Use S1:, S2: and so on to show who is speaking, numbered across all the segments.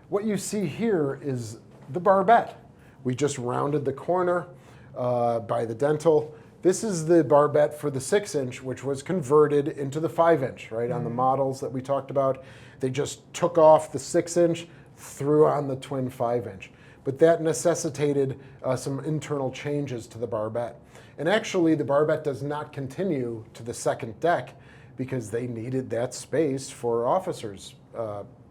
S1: what you see here is the barbette. We just rounded the corner by the dental. This is the barbette for the 6-inch, which was converted into the 5-inch, right? On the models that we talked about, they just took off the 6-inch, threw on the twin 5-inch. But that necessitated some internal changes to the barbette. And actually, the barbette does not continue to the second deck because they needed that space for officers'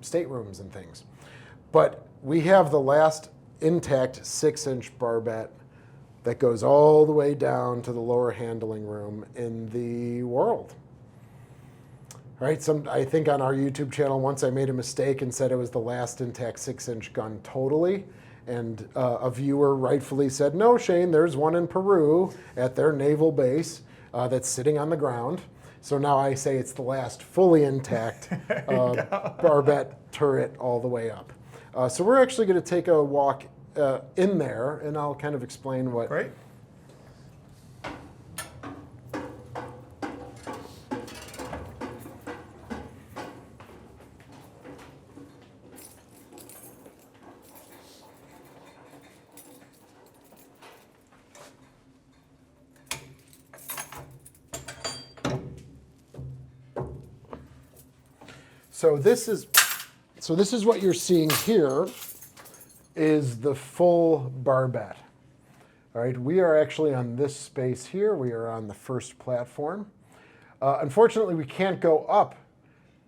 S1: staterooms and things. But we have the last intact 6-inch barbette that goes all the way down to the lower handling room in the world. Right? I think on our YouTube channel once I made a mistake and said it was the last intact 6-inch gun totally. And a viewer rightfully said, no, Shane, there's one in Peru at their naval base that's sitting on the ground. So now I say it's the last fully intact barbette turret all the way up. So we're actually going to take a walk in there, and I'll kind of explain what.
S2: Great.
S1: So this is what you're seeing here is the full barbette. All right, we are actually on this space here. We are on the first platform. Unfortunately, we can't go up.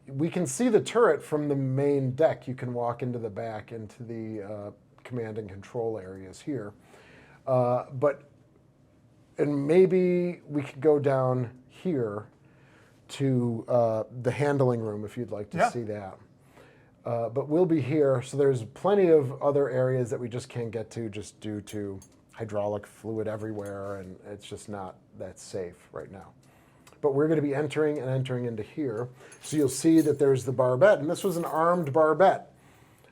S1: We can see the turret from the main deck. You can walk into the back, into the command and control areas here. And maybe we could go down here to the handling room if you'd like to see that. But we'll be here, so there's plenty of other areas that we just can't get to just due to hydraulic fluid everywhere, and it's just not that safe right now. But we're going to be entering into here. So you'll see that there's the barbette, and this was an armed barbette.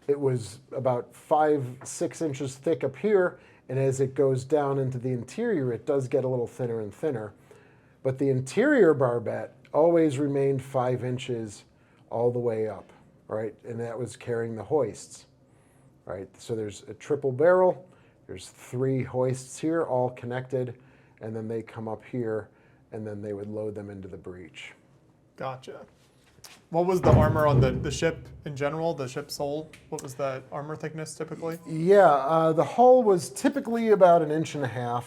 S1: It was about 5-6 inches thick up here, and as it goes down into the interior, it does get a little thinner and thinner. But the interior barbette always remained 5 inches all the way up, right? And that was carrying the hoists, right? So there's a triple barrel, there's 3 hoists here, all connected, and then they come up here, and then they would load them into the breech.
S2: Gotcha. What was the armor on the ship in general, the ship's hull? What was that armor thickness typically?
S1: Yeah, the hull was typically about 1.5 inches.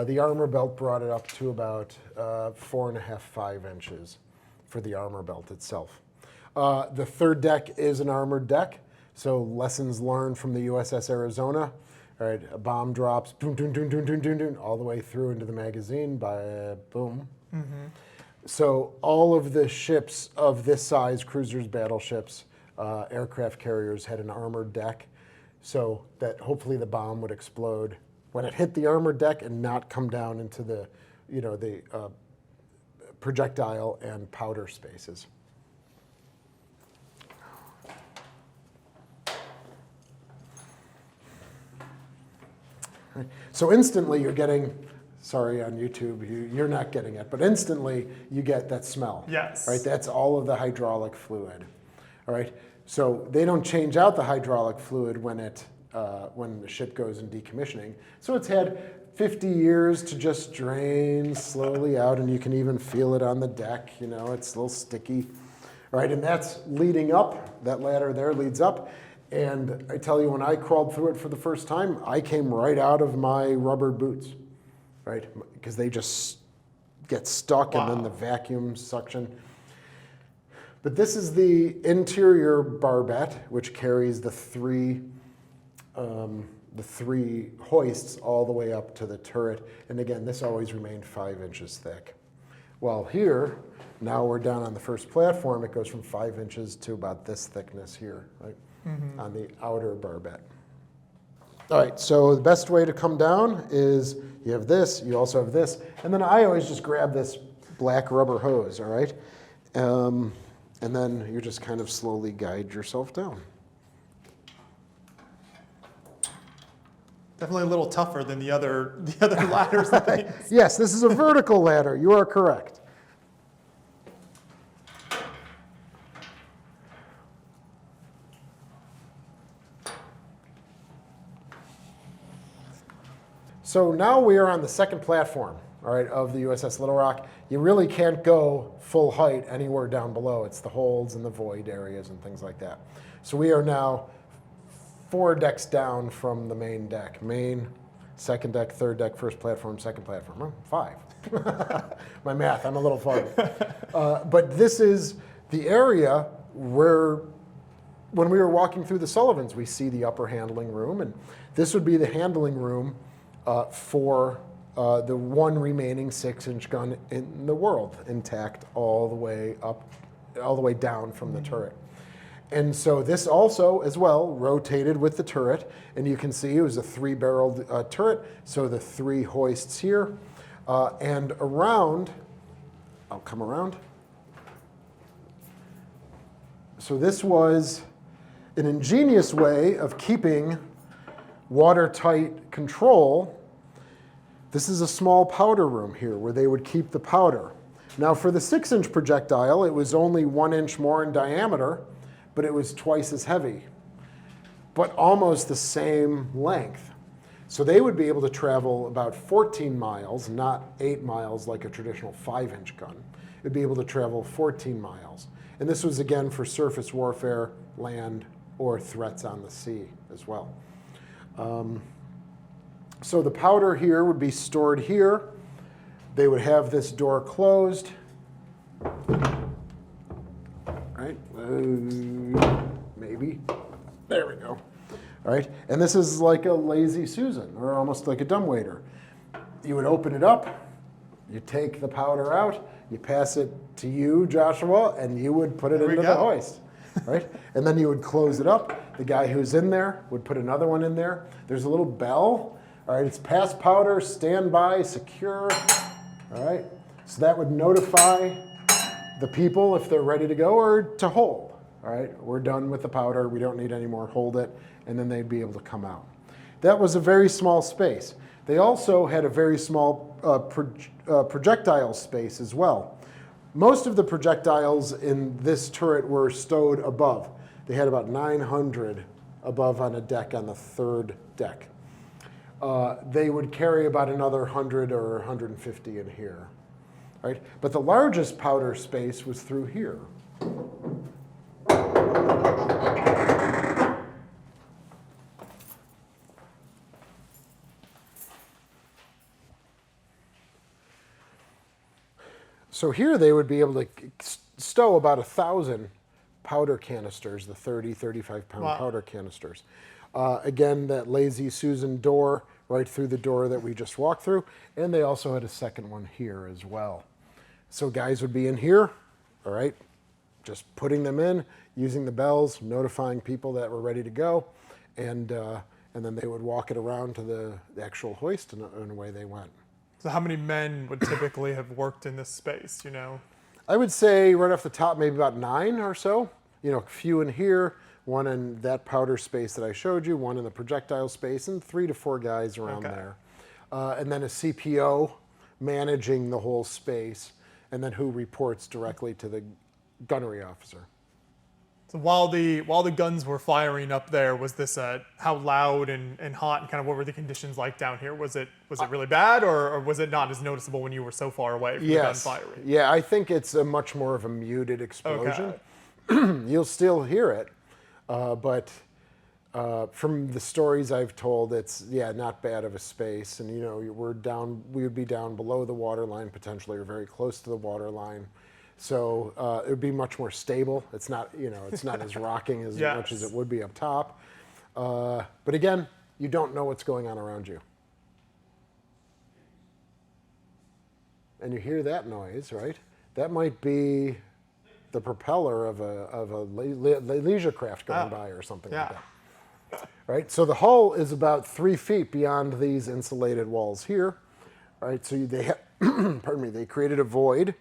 S1: The armor belt brought it up to about 4.5, 5 inches for the armor belt itself. The third deck is an armored deck, so lessons learned from the USS Arizona. All right, a bomb drops, boom, doom, doom, doom, doom, doom, doom, all the way through into the magazine by boom. Mm-hmm. So all of the ships of this size, cruisers, battleships, aircraft carriers, had an armored deck, so that hopefully the bomb would explode when it hit the armored deck and not come down into the, the projectile and powder spaces. So instantly you're getting, sorry on YouTube, you're not getting it, but instantly you get that smell.
S2: Yes.
S1: Right, that's all of the hydraulic fluid. All right, so they don't change out the hydraulic fluid when the ship goes in decommissioning. So it's had 50 years to just drain slowly out, and you can even feel it on the deck. It's a little sticky. All right, and that's leading up. That ladder there leads up. And I tell you, when I crawled through it for the first time, I came right out of my rubber boots, right? Because they just get stuck. Wow. And then the vacuum suction. But this is the interior barbette, which carries the three hoists all the way up to the turret. And again, this always remained 5 inches thick. While here, now we're down on the first platform, it goes from 5 inches to about this thickness here, right? Mm-hmm. On the outer barbette. All right, so the best way to come down is you have this, you also have this, and then I always just grab this black rubber hose, all right? And then you just kind of slowly guide yourself down.
S2: Definitely a little tougher than the other ladders and things.
S1: Yes, this is a vertical ladder, you are correct. So now we are on the second platform, all right, of the USS Little Rock. You really can't go full height anywhere down below. It's the holds and the void areas and things like that. So we are now 4 decks down from the main deck. Main, second deck, third deck, first platform, second platform. Oh, 5. My math, I'm a little foggy. But this is the area where, when we were walking through the Sullivans, we see the upper handling room, and this would be the handling room for the one remaining 6-inch gun in the world, intact all the way up, all the way down from the turret. And so this also, as well, rotated with the turret, and you can see it was a 3-barreled turret, so the 3 hoists here, and around, I'll come around. So this was an ingenious way of keeping watertight control. This is a small powder room here where they would keep the powder. Now for the 6-inch projectile, it was only 1 inch more in diameter, but it was twice as heavy, but almost the same length. So they would be able to travel about 14 miles, not 8 miles like a traditional 5-inch gun. It would be able to travel 14 miles. And this was, again, for surface warfare, land, or threats on the sea as well. So the powder here would be stored here. They would have this door closed. Right? Maybe. There we go. All right? And this is like a lazy Susan, or almost like a dumbwaiter. You would open it up, you take the powder out, you pass it to you, Joshua, and you would put it into the hoist. Right? And then you would close it up. The guy who's in there would put another one in there. There's a little bell. All right, it's pass powder, standby, secure. All right, so that would notify the people if they're ready to go or to hold. All right, we're done with the powder. We don't need any more. Hold it, and then they'd be able to come out. That was a very small space. They also had a very small projectile space as well. Most of the projectiles in this turret were stowed above. They had about 900 above on a deck on the 3rd deck. They would carry about another 100 or 150 in here, right? But the largest powder space was through here. So here they would be able to stow about 1,000 powder canisters, the 30, 35-pound powder canisters. Again, that lazy Susan door right through the door that we just walked through, and they also had a second one here as well. So guys would be in here, all right, just putting them in, using the bells, notifying people that were ready to go, and then they would walk it around to the actual hoist, and away they went.
S2: So how many men would typically have worked in this space, you know?
S1: I would say right off the top, maybe about 9 or so. You know, a few in here, 1 in that powder space that I showed you, 1 in the projectile space, and 3 to 4 guys around there. And then a CPO managing the whole space, and then who reports directly to the gunnery officer.
S2: So while the guns were firing up there, was this how loud and hot, and kind of what were the conditions like down here? Was it really bad, or was it not as noticeable when you were so far away from the gun firing?
S1: Yeah, I think it's a much more of a muted explosion. Okay. You'll still hear it, but from the stories I've told, it's not bad of a space, and you know we would be down below the water line potentially, or very close to the water line. So it would be much more stable. It's not, it's not as rocking as much as it would be up top. But again, you don't know what's going on around you. And you hear that noise, right? That might be the propeller of a leisure craft going by or something like that. Right? So the hull is about 3 feet beyond these insulated walls here. Right? So they created a void.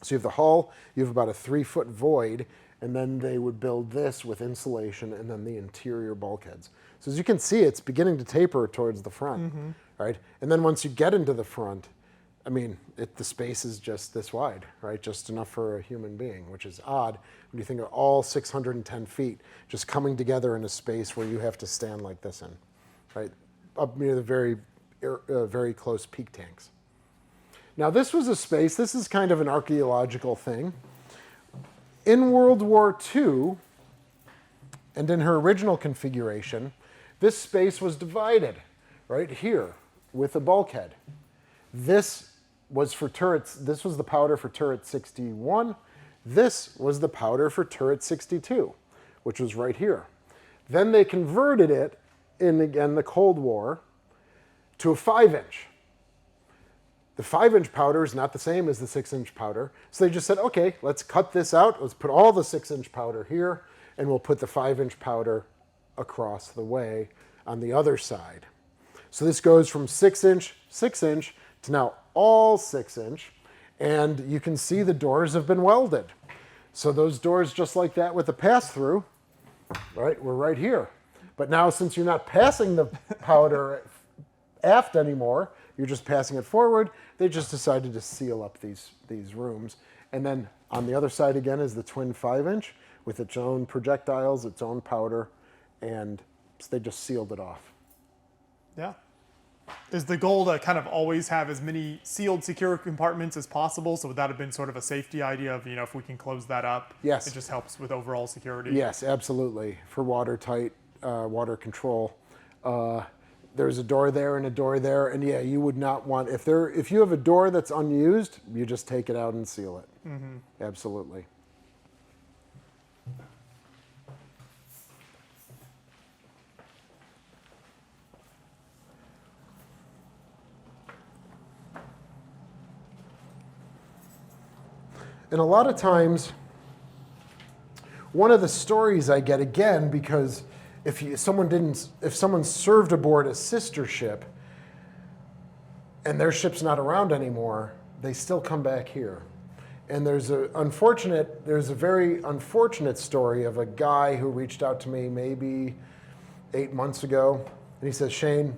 S1: So you have the hull, you have about a 3-foot void, and then they would build this with insulation and then the interior bulkheads. So as you can see, it's beginning to taper towards the front, right? And then once you get into the front, I mean, the space is just this wide, right? Just enough for a human being, which is odd when you think of all 610 feet just coming together in a space where you have to stand like this in, right? Up near the very very close peak tanks. Now this was a space, this is kind of an archaeological thing. In World War II, and in her original configuration, this space was divided right here with a bulkhead. This was for turrets, this was the powder for turret 61. This was the powder for turret 62, which was right here. Then they converted it in, again, the Cold War to a 5-inch. The 5-inch powder is not the same as the 6-inch powder. So they just said, okay, let's cut this out. Let's put all the 6-inch powder here, and we'll put the 5-inch powder across the way on the other side. So this goes from 6-inch, 6-inch, to now all 6-inch. And you can see the doors have been welded. So those doors, just like that with the pass-through, right, we're right here. But now, since you're not passing the powder aft anymore, you're just passing it forward, they just decided to seal up these rooms. And then on the other side again is the twin 5-inch with its own projectiles, its own powder, and they just sealed it off.
S2: Yeah. Is the goal to kind of always have as many sealed, secure compartments as possible? So would that have been sort of a safety idea of, if we can close that up,
S1: yes,
S2: it just helps with overall security?
S1: Yes, absolutely. For watertight, water control. There's a door there and a door there, and yeah, you would not want, if you have a door that's unused, you just take it out and seal it. Mm-hmm. Absolutely. And a lot of times, one of the stories I get, again, because if someone served aboard a sister ship and their ship's not around anymore, they still come back here. And there's a very unfortunate story of a guy who reached out to me maybe 8 months ago, and he says, Shane,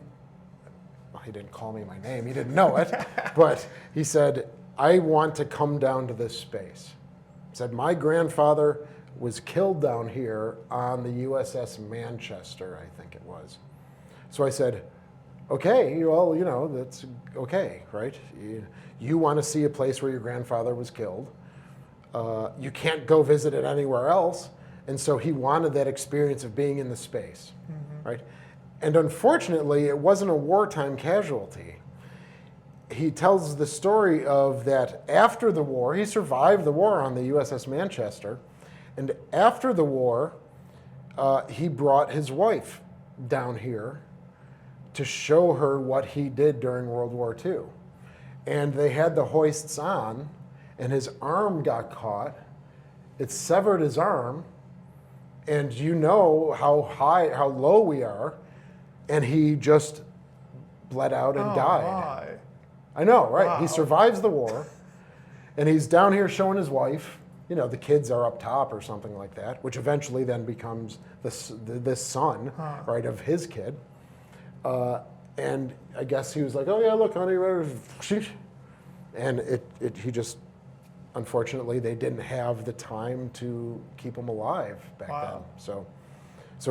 S1: well, he didn't call me my name, he didn't know it, but he said, I want to come down to this space. He said, my grandfather was killed down here on the USS Manchester, I think it was. So I said, okay, well, that's okay, right? You want to see a place where your grandfather was killed. You can't go visit it anywhere else. And so he wanted that experience of being in the space, mm-hmm. right? And unfortunately, it wasn't a wartime casualty. He tells the story of that after the war, he survived the war on the USS Manchester, and after the war, he brought his wife down here to show her what he did during World War II. And they had the hoists on, and his arm got caught. It severed his arm, and you know how low we are, and he just bled out and died.
S2: My.
S1: I know, right?
S2: Wow.
S1: He survives the war, and he's down here showing his wife. The kids are up top or something like that, which eventually then becomes this son, right, of his kid. And I guess he was like, oh yeah, look, honey, and he just, unfortunately, they didn't have the time to keep him alive back then. So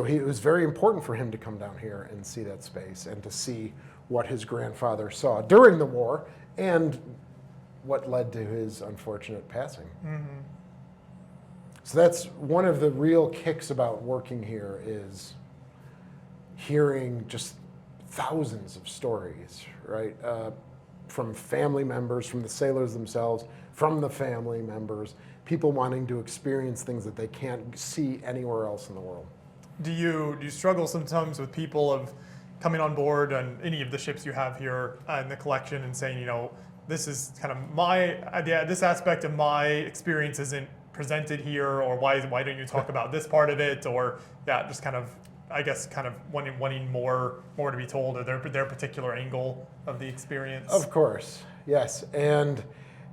S1: it was very important for him to come down here and see that space and to see what his grandfather saw during the war and what led to his unfortunate passing. Mm-hmm. So that's one of the real kicks about working here is hearing just thousands of stories, right? From family members, from the sailors themselves, from the family members, people wanting to experience things that they can't see anywhere else in the world.
S2: Do you struggle sometimes with people of coming on board on any of the ships you have here in the collection and saying, this is kind of this aspect of my experience isn't presented here, or why don't you talk about this part of it, or just kind of, I guess, kind of wanting more to be told, or their particular angle of the experience?
S1: Of course, yes. And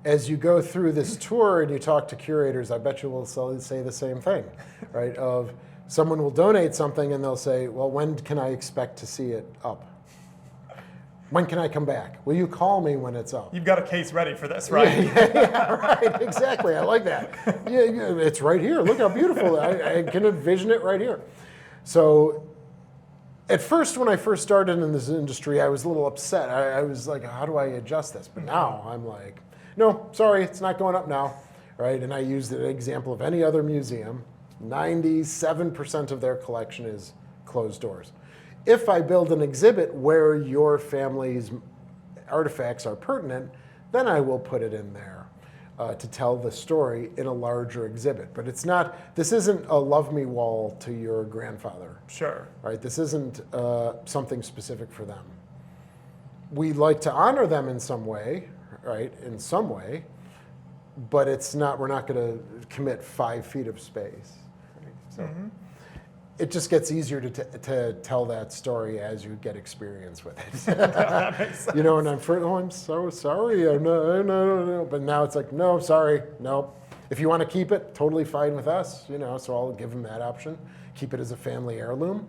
S1: as you go through this tour and you talk to curators, I bet you will say the same thing, right? Of someone will donate something and they'll say, well, when can I expect to see it up? When can I come back? Will you call me when it's up?
S2: You've got a case ready for this, right?
S1: Yeah, right, exactly. I like that. Yeah, it's right here. Look how beautiful. I can envision it right here. So At first, when I first started in this industry, I was a little upset. I was like, how do I adjust this? But now I'm like, no, sorry, it's not going up now, right? And I used an example of any other museum. 97% of their collection is closed doors. If I build an exhibit where your family's artifacts are pertinent, then I will put it in there to tell the story in a larger exhibit. But it's not, this isn't a love me wall to your grandfather.
S2: Sure.
S1: Right? This isn't something specific for them. We like to honor them in some way, right? In some way, but it's not, we're not going to commit 5 feet of space. Right? So it just gets easier to tell that story as you get experience with it.
S2: That makes sense.
S1: You know, and I'm so sorry. No. But now it's like, no, sorry, no. If you want to keep it, totally fine with us, you know, so I'll give them that option. Keep it as a family heirloom.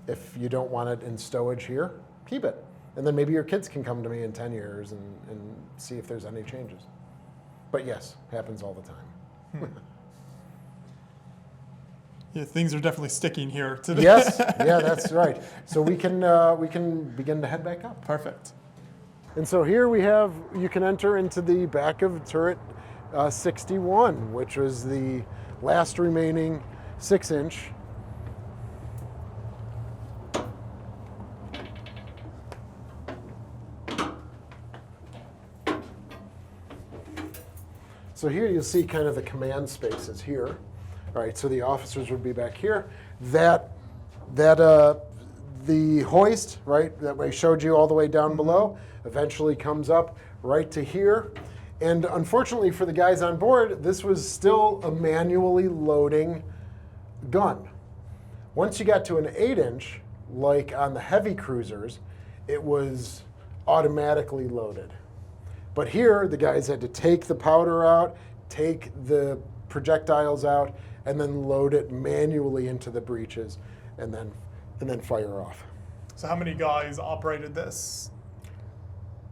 S1: If you don't want it in stowage here, keep it. And then maybe your kids can come to me in 10 years and see if there's any changes. But yes, happens all the time.
S2: Yeah, things are definitely sticking here today.
S1: Yes, yeah, that's right. So we can begin to head back up.
S2: Perfect.
S1: And so here we have, you can enter into the back of turret 61, which was the last remaining 6-inch. So here you'll see kind of the command spaces here. All right, so the officers would be back here. The hoist, right, that I showed you all the way down below, eventually comes up right to here. And unfortunately for the guys on board, this was still a manually loading gun. Once you got to an 8-inch, like on the heavy cruisers, it was automatically loaded. But here, the guys had to take the powder out, take the projectiles out, and then load it manually into the breeches, and then fire off.
S2: So how many guys operated this?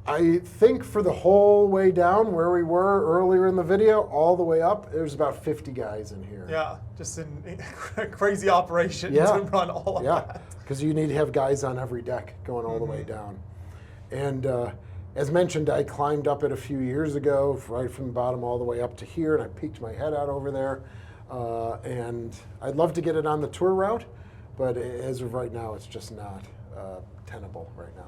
S1: I think for the whole way down where we were earlier in the video, all the way up, there's about 50 guys in here.
S2: Yeah, just in crazy operation
S1: Yeah.
S2: to run all of that.
S1: Because you need to have guys on every deck going all the way down. And as mentioned, I climbed up it a few years ago, right from the bottom all the way up to here, and I peeked my head out over there. And I'd love to get it on the tour route, but as of right now, it's just not tenable right now.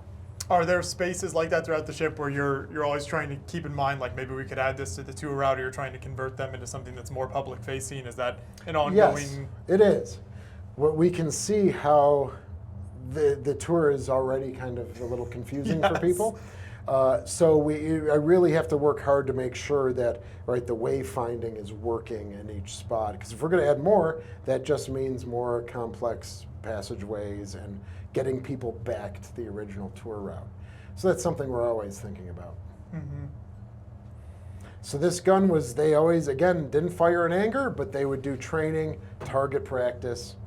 S2: Are there spaces like that throughout the ship where you're always trying to keep in mind, like maybe we could add this to the tour route, or you're trying to convert them into something that's more public facing? Is that an ongoing?
S1: Yes, it is. What we can see how the tour is already kind of a little confusing for people. So I really have to work hard to make sure that the wayfinding is working in each spot. Because if we're going to add more, that just means more complex passageways and getting people back to the original tour route. So that's something we're always thinking about. So this gun was, they always, again, didn't fire in anger, but they would do training, target practice,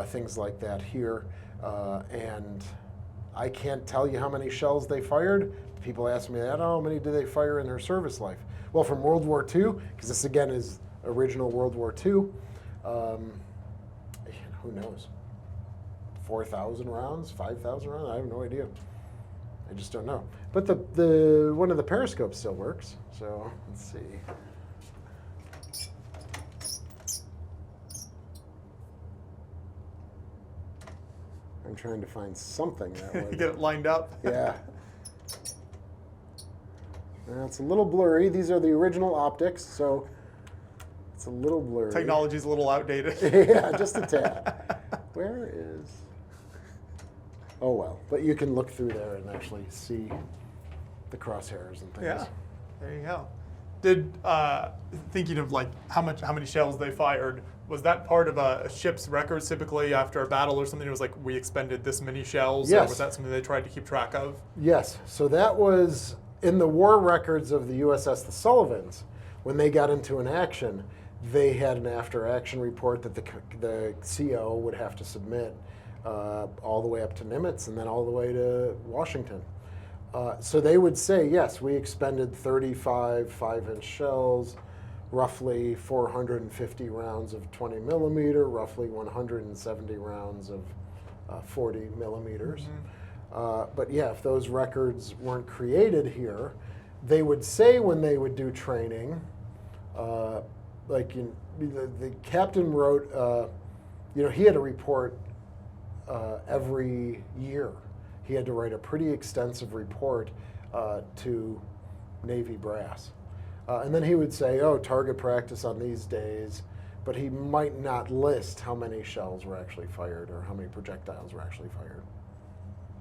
S1: things like that here. And I can't tell you how many shells they fired. People ask me, I don't know, how many do they fire in their service life? Well, from World War II, because this again is original World War II, who knows? 4,000 rounds, 5,000 rounds? I have no idea. I just don't know. But the one of the periscopes still works, so let's see. I'm trying to find something that would
S2: Get it lined up.
S1: Yeah. Now, it's a little blurry. These are the original optics, so it's a little blurry.
S2: Technology's a little outdated.
S1: Yeah, just a tad. Where is? Oh well, but you can look through there and actually see the crosshairs and things.
S2: Yeah, there you go. Did thinking of like how many shells they fired, was that part of a ship's records typically after a battle or something? It was like, we expended this many shells.
S1: Yes.
S2: Or was that something they tried to keep track of?
S1: Yes. So that was in the war records of the USS the Sullivans. When they got into an action, they had an after-action report that the CO would have to submit all the way up to Nimitz and then all the way to Washington. So they would say, yes, we expended 35 5-inch shells, roughly 450 rounds of 20 millimeter, roughly 170 rounds of 40 millimeters. But yeah, if those records weren't created here, they would say when they would do training, the captain wrote, he had to report every year. He had to write a pretty extensive report to Navy brass. And then he would say, oh, target practice on these days, but he might not list how many shells were actually fired or how many projectiles were actually fired.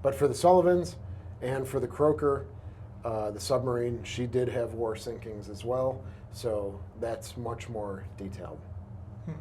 S1: But for the Sullivans and for the Croaker, the submarine, she did have war sinkings as well, so that's much more detailed.